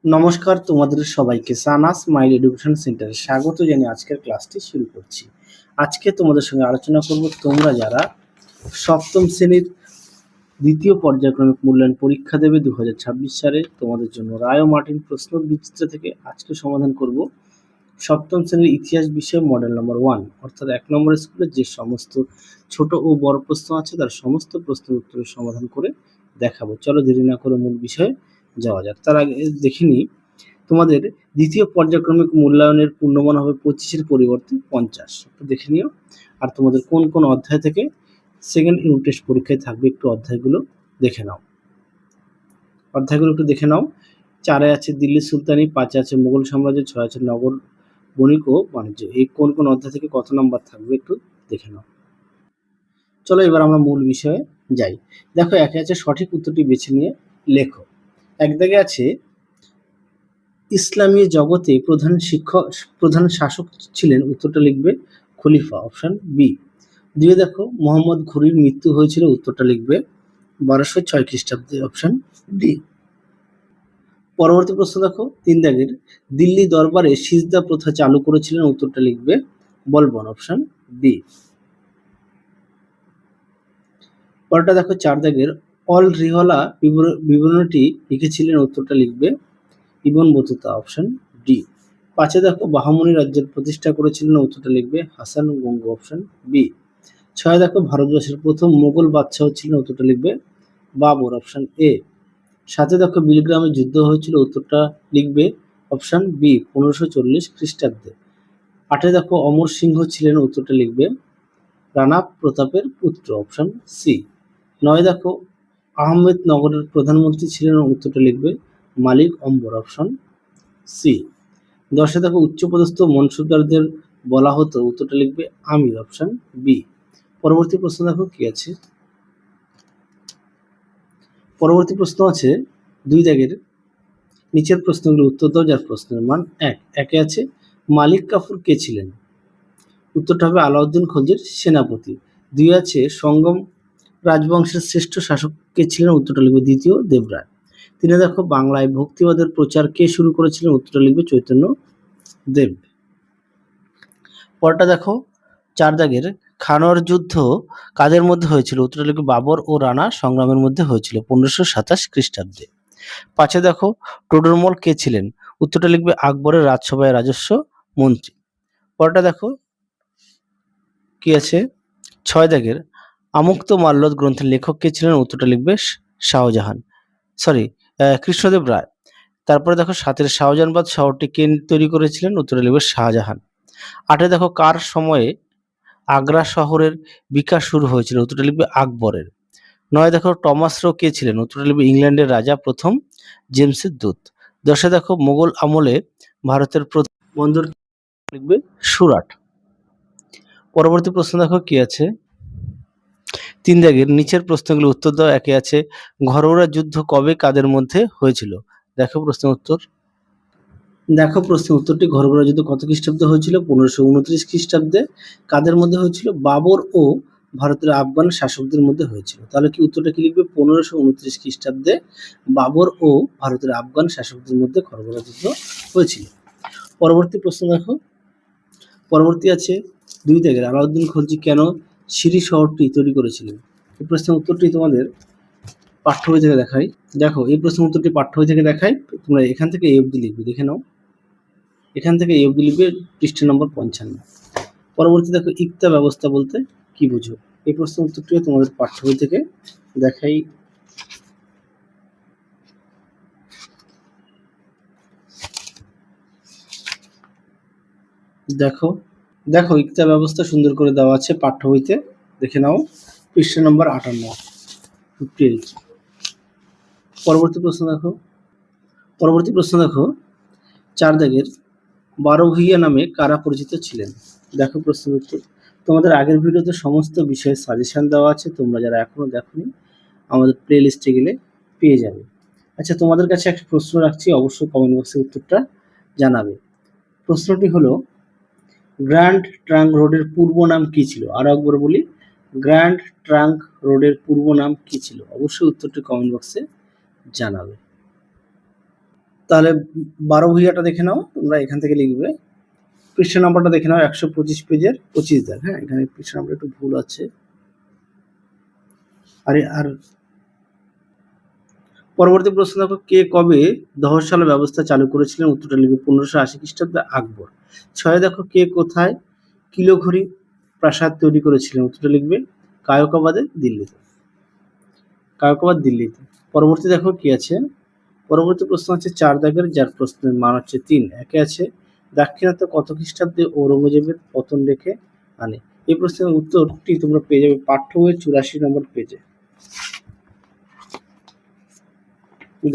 নমস্কার তোমাদের সবাইকে সানাস স্মাইল এডুকেশন সেন্টারে স্বাগত জানিয়ে আজকের ক্লাসটি শুরু করছি। আজকে তোমাদের সঙ্গে আলোচনা করব তোমরা যারা সপ্তম শ্রেণীর দ্বিতীয় পর্যায়ক্রমিক মূল্যায়ন পরীক্ষা দেবে 2026 সালে তোমাদের জন্য রায় ও মার্টিন প্রশ্ন বিচিত্র থেকে আজকে সমাধান করব সপ্তম শ্রেণীর ইতিহাস বিষয় মডেল নম্বর 1 অর্থাৎ 1 নম্বর স্কুলের যে সমস্ত ছোট ও বড় প্রশ্ন আছে তার সমস্ত প্রশ্নের উত্তরের সমাধান করে দেখাবো। চলো দেরি না করে মূল বিষয়ে যাওয়া যাক। তার আগে দেখে নিই তোমাদের দ্বিতীয় পর্যায়ক্রমিক মূল্যায়নের পূর্ণমান হবে 25-এর পরিবর্তে 50। একটু দেখে নিও। আর তোমাদের কোন কোন অধ্যায় থেকে সেকেন্ড ইউনিট টেস্ট পরীক্ষায় থাকবে একটু অধ্যায়গুলো দেখে নাও। অধ্যায়গুলো একটু দেখে নাও। 4-এ আছে দিল্লি সুলতানি, 5-এ আছে মুঘল সাম্রাজ্য, 6 আছে নগর বণিক ও বাণিজ্য। এই কোন কোন অধ্যায় থেকে কত নাম্বার থাকবে একটু দেখে নাও। চলো এবার আমরা মূল বিষয়ে যাই। দেখো 1-এ আছে সঠিক উত্তরটি বেছে নিয়ে লেখো। এক দাগে আছে ইসলামী জগতে প্রধান শাসক ছিলেন, উত্তরটা লিখবে খলিফা, অপশন বি। 2-এ দেখো মোহাম্মদ ঘুরির মৃত্যু হয়েছিল, উত্তরটা লিখবে 1206 খ্রিস্টাব্দে, অপশন ডি। পরবর্তী প্রশ্ন দেখো 3 দাগের দিল্লি দরবারে সিজদা প্রথা চালু করেছিলেন, উত্তরটা লিখবে বলবন, অপশন বি। পরেরটা দেখো 4 দাগের অল রিহলা বিবরণীটি লিখেছিলেন, উত্তরটা লিখবে ইবন বতুতা, অপশন ডি। 5-এ দেখো বাহামনি রাজ্যের প্রতিষ্ঠা করেছিলেন, উত্তরটা লিখবে হাসান গঙ্গু, অপশন বি। 6-এ দেখো ভারতবর্ষের প্রথম মোগল বাদশাহ ছিলেন, উত্তরটা লিখবে বাবর, অপশন এ। 7-এ দেখো বিলগ্রামে যুদ্ধ হয়েছিল, উত্তরটা লিখবে অপশন বি 1540 খ্রিস্টাব্দে। 8-এ দেখো অমর সিংহ ছিলেন, উত্তরটা লিখবে রানা প্রতাপের পুত্র, অপশন সি। 9-এ দেখো আহমেদনগরের প্রধানমন্ত্রী ছিলেন, উত্তরটা লিখবে মালিক অম্বর, অপশন সি। 10-এ দেখো উচ্চপদস্থ মনসুবদারদের বলা হতো, উত্তরটা লিখবে আমির, অপশন বি। পরবর্তী প্রশ্ন দেখো কি আছে। পরবর্তী প্রশ্ন আছে 2 দাগের নিচের প্রশ্নগুলো উত্তর দাও যার প্রশ্নের মান 1। 1-এ আছে মালিক কাফুর কে ছিলেন, উত্তরটা হবে আলাউদ্দিন খলজির সেনাপতি। 2-এ আছে সঙ্গম রাজবংশের শ্রেষ্ঠ শাসক কে ছিলেন, উত্তরটা লিখবে দ্বিতীয় দেবরায়। 3-এ দেখো বাংলায় ভক্তিবাদের প্রচার কে শুরু করেছিলেন, উত্তরটা লিখবে চৈতন্য দেব। পরটা দেখো 4 দাগের খানোয়ার যুদ্ধ কাদের মধ্যে হয়েছিল, উত্তরটা লিখবে বাবর ও রানা সংগ্রামের মধ্যে হয়েছিল 1527 খ্রিস্টাব্দে। 5-এ দেখো টোডরমল কে ছিলেন, উত্তরটা লিখবে আকবরের রাজসভায় রাজস্ব মন্ত্রী। পরটা দেখো কি আছে 6 দাগের আমুক্ত মাল্যদ গ্রন্থের লেখক কে ছিলেন, উত্তরটা লিখবে শাহজাহান, কৃষ্ণদেব রায়। তারপরে দেখো 7-এর শাহজাহানবাদ শহরটি কে তৈরি করেছিলেন, উত্তরটা লিখবে শাহজাহান। 8-এ দেখো কার সময়ে আগ্রা শহরের বিকাশ শুরু হয়েছিল, উত্তরটা লিখবে আকবরের। 9-এ দেখো টমাস রো কে ছিলেন, উত্তরটা লিখবে ইংল্যান্ডের রাজা প্রথম জেমসের দূত। 10-এ দেখো মোগল আমলে ভারতের প্রথম বন্দর লিখবে সুরাট। পরবর্তী প্রশ্ন দেখো কি আছে। 3 দাগের নিচের প্রশ্নগুলো উত্তর দাও। 1-এ আছে ঘরোয়া যুদ্ধ কবে কাদের মধ্যে হয়েছিল, দেখো প্রশ্নের উত্তরটি ঘরোয়া যুদ্ধ কত খ্রিস্টাব্দে হয়েছিল, 1529 খ্রিস্টাব্দে। কাদের মধ্যে হয়েছিল, বাবর ও ভারতের আফগান শাসকদের মধ্যে হয়েছিল। তাহলে কি উত্তরটা কি লিখবে 1529 খ্রিস্টাব্দে বাবর ও ভারতের আফগান শাসকদের মধ্যে ঘরোয়া যুদ্ধ হয়েছিল। পরবর্তী প্রশ্ন দেখো। পরবর্তী আছে 2 দাগের আলাউদ্দিন খলজি কেন সিরি শহরটি তৈরি করেছিলেন, এই প্রশ্নের উত্তরটি তোমাদের পাঠ্য বই থেকে দেখাই। দেখো এই প্রশ্নের উত্তরটি পাঠ্য বই থেকে দেখাই, তোমরা এখান থেকে এই অবধি লিখবে, দেখে নাও। এখান থেকে এই অবধি লিখবে পৃষ্ঠা নম্বর 55। পরবর্তী দেখো ইক্তা ব্যবস্থা বলতে কি বুঝো, এই প্রশ্নের উত্তরটিও তোমাদের পাঠ্য বই থেকে দেখাই। দেখো ইক্তা ব্যবস্থা সুন্দর করে দেওয়া আছে পাঠ্য বইতে, দেখে নাও পৃষ্ঠা নম্বর 58। পরবর্তী প্রশ্ন দেখো 4 দাগের 12 ভূঁইয়া নামে কারা পরিচিত ছিলেন, দেখো প্রশ্নের উত্তর। তোমাদের আগের ভিডিওতে সমস্ত বিষয়ের সাজেশন দেওয়া আছে, তোমরা যারা এখনো দেখোনি আমাদের প্লে লিস্টে গেলে পেয়ে যাবে। আচ্ছা তোমাদের কাছে একটা প্রশ্ন রাখছি, অবশ্যই কমেন্ট বক্সে উত্তরটা জানাবে। প্রশ্নটি হলো গ্র্যান্ড ট্রাঙ্ক রোডের পূর্ব নাম কি ছিল, আরো একবার বলি গ্র্যান্ড ট্রাঙ্ক রোডের পূর্ব নাম কি ছিল, অবশ্যই উত্তরটি কমেন্ট বক্সে জানাবে। তাহলে 12 ভূঁইয়াটা দেখে নাও, তোমরা এখান থেকে লিখবে। পৃষ্ঠা নাম্বারটা দেখে নাও 125 পেজের 25 দাগ। হ্যাঁ, এখানে পৃষ্ঠা নাম্বার একটু ভুল আছে। আর পরবর্তী প্রশ্ন দেখো, কে কবে দহশালা ব্যবস্থা চালু করেছিলেন? উত্তরটা লিখবে 1580 খ্রিস্টাব্দে আকবর। 6 দেখো, কে কোথায় কিলোঘড়ি প্রাসাদ তৈরি করেছিলেন? উত্তরটা লিখবে কায়কাবাদে, দিল্লিতে। কায়কাবাদ, দিল্লিতে। পরবর্তী দেখো কি আছে, পরবর্তী প্রশ্ন আছে 4 দাগের, যার প্রশ্নের মান হচ্ছে 3। একে আছে দাক্ষিণাত্য কত খ্রিস্টাব্দে ঔরঙ্গজেবের পতন ডেকে আনে? এই প্রশ্নের উত্তরটি তোমরা পেয়ে যাবে পাঠ্য বইয়ের 84 নম্বর পেজে।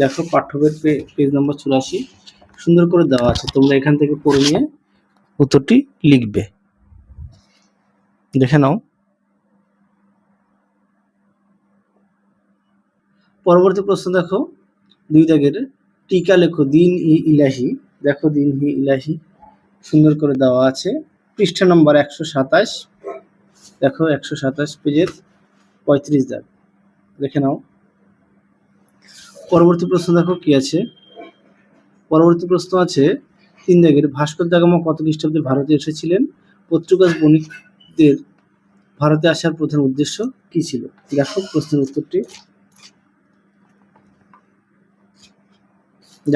দেখো পাঠ্য বইয়ের পেজ নম্বর 84 সুন্দর করে দেওয়া আছে, তোমরা এখান থেকে পড়ে নিয়ে উত্তরটি লিখবে। দেখে নাও। পরবর্তী প্রশ্ন দেখো 2 দাগের, টিকা লেখো দিন ই ইলাহি। দেখো দিন ই ইলাহি সুন্দর করে দেওয়া আছে, পৃষ্ঠা নম্বর 127। দেখো 127 পেজের 35 দাগ, দেখে নাও। পরবর্তী প্রশ্ন দেখো কি আছে, পরবর্তী প্রশ্ন আছে 3 দাগের, ভাস্কর দা গামা কত খ্রিস্টাব্দে ভারতে এসেছিলেন? পর্তুগাজ বণিকদের ভারতে আসার প্রধান উদ্দেশ্য কি ছিল? দেখো প্রশ্নের উত্তরটি,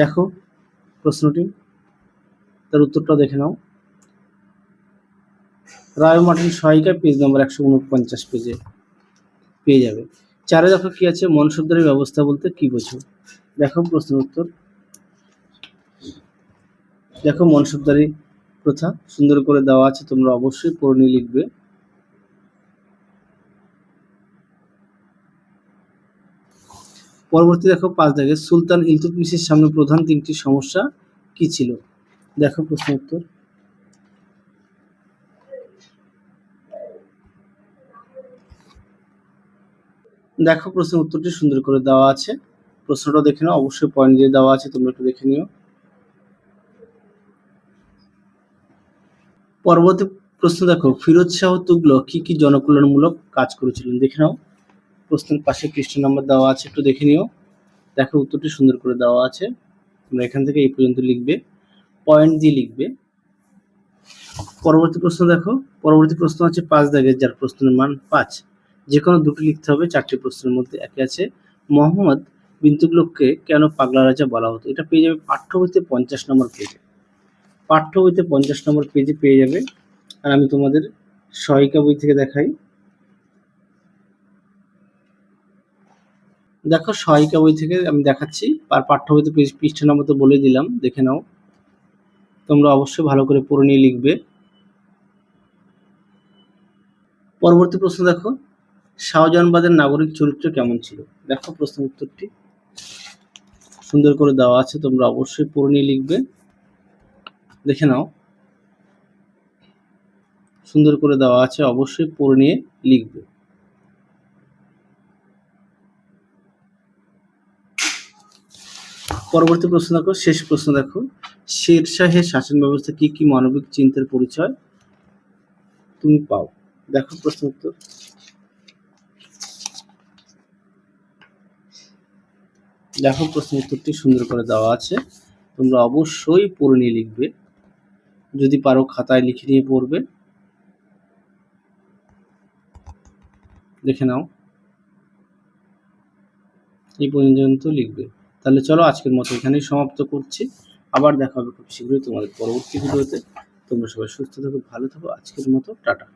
দেখো প্রশ্নটি, তার উত্তরটা দেখে নাও। রায় মার্টিন সহায়িকা, পেজ নম্বর 149 পেজে পেয়ে যাবে। 4 দেখো কি আছে, মনসবদারি ব্যবস্থা বলতে কি বোঝো? দেখো প্রশ্নের উত্তর, দেখো মনসবদারি প্রথা সুন্দর করে দেওয়া আছে, তোমরা অবশ্যই পড়ে নিয়ে লিখবে। পরবর্তী দেখো 5 দাগে, সুলতান ইলতুৎমিশের সামনে প্রধান 3টি সমস্যা কি ছিল? দেখো প্রশ্নের উত্তর, দেখো প্রশ্নের উত্তরটি সুন্দর করে দেওয়া আছে, প্রশ্নটা দেখে নাও, অবশ্যই পয়েন্ট দিয়ে দেওয়া আছে, তোমরা একটু দেখে নিও। পরবর্তী প্রশ্ন দেখো, ফিরোজ শাহ তুগলক কি কি জনকল্যাণমূলক কাজ করেছিলেন? দেখে নাও, প্রশ্নের পাশে পৃষ্ঠা নাম্বার দেওয়া আছে, একটু দেখে নিও। দেখো উত্তরটি সুন্দর করে দেওয়া আছে, তোমরা এখান থেকে এই পর্যন্ত লিখবে, পয়েন্ট দিয়ে লিখবে। পরবর্তী প্রশ্ন দেখো, পরবর্তী প্রশ্ন আছে 5 দাগের, যার প্রশ্নের মান 5। যে কোনো দুটি লিখতে হবে 4টি প্রশ্নের মধ্যে। একে আছে মোহাম্মদ বিন তুগলককে কেন পাগলা রাজা বলা হতো? এটা পেয়ে যাবে পাঠ্য বইতে 50 নম্বর পেজে। পাঠ্য বইতে 50 নম্বর পেজে পেয়ে যাবে। আর আমি তোমাদের সহায়িকা বই থেকে দেখাই। দেখো সহায়িকা বই থেকে আমি দেখাচ্ছি, আর পাঠ্য বইতে পৃষ্ঠা নম্বর তো বলে দিলাম, দেখে নাও। তোমরা অবশ্যই ভালো করে পড়ে নিয়ে লিখবে। পরবর্তী প্রশ্ন দেখো, শাহজাহানবাদের নাগরিক চরিত্র কেমন ছিল? দেখো প্রশ্নের উত্তরটি সুন্দর করে দেওয়া আছে, তোমরা অবশ্যই পড়ে নিয়ে লিখবে। দেখে নাও, সুন্দর করে দেওয়া আছে, অবশ্যই পড়ে নিয়ে লিখবে। পরবর্তী প্রশ্ন দেখো, শেষ প্রশ্ন দেখো, শেরশাহের শাসন ব্যবস্থা কি কি মানবিক চিন্তার পরিচয় তুমি পাও? দেখো প্রশ্ন উত্তর, দেখো প্রশ্ন উত্তরটি সুন্দর করে দেওয়া আছে, তোমরা অবশ্যই পড়ে নিয়ে লিখবে। যদি পারো খাতায় লিখে নিয়ে পড়বে। দেখে নাও, এই পর্যন্ত লিখবে। তাহলে চলো আজকের মতো এখানেই সমাপ্ত করছি, আবার দেখা হবে খুব শীঘ্রই তোমাদের পরবর্তী ভিডিওতে। তোমরা সবাই সুস্থ থাকো, ভালো থাকো, আজকের মতো টাটা।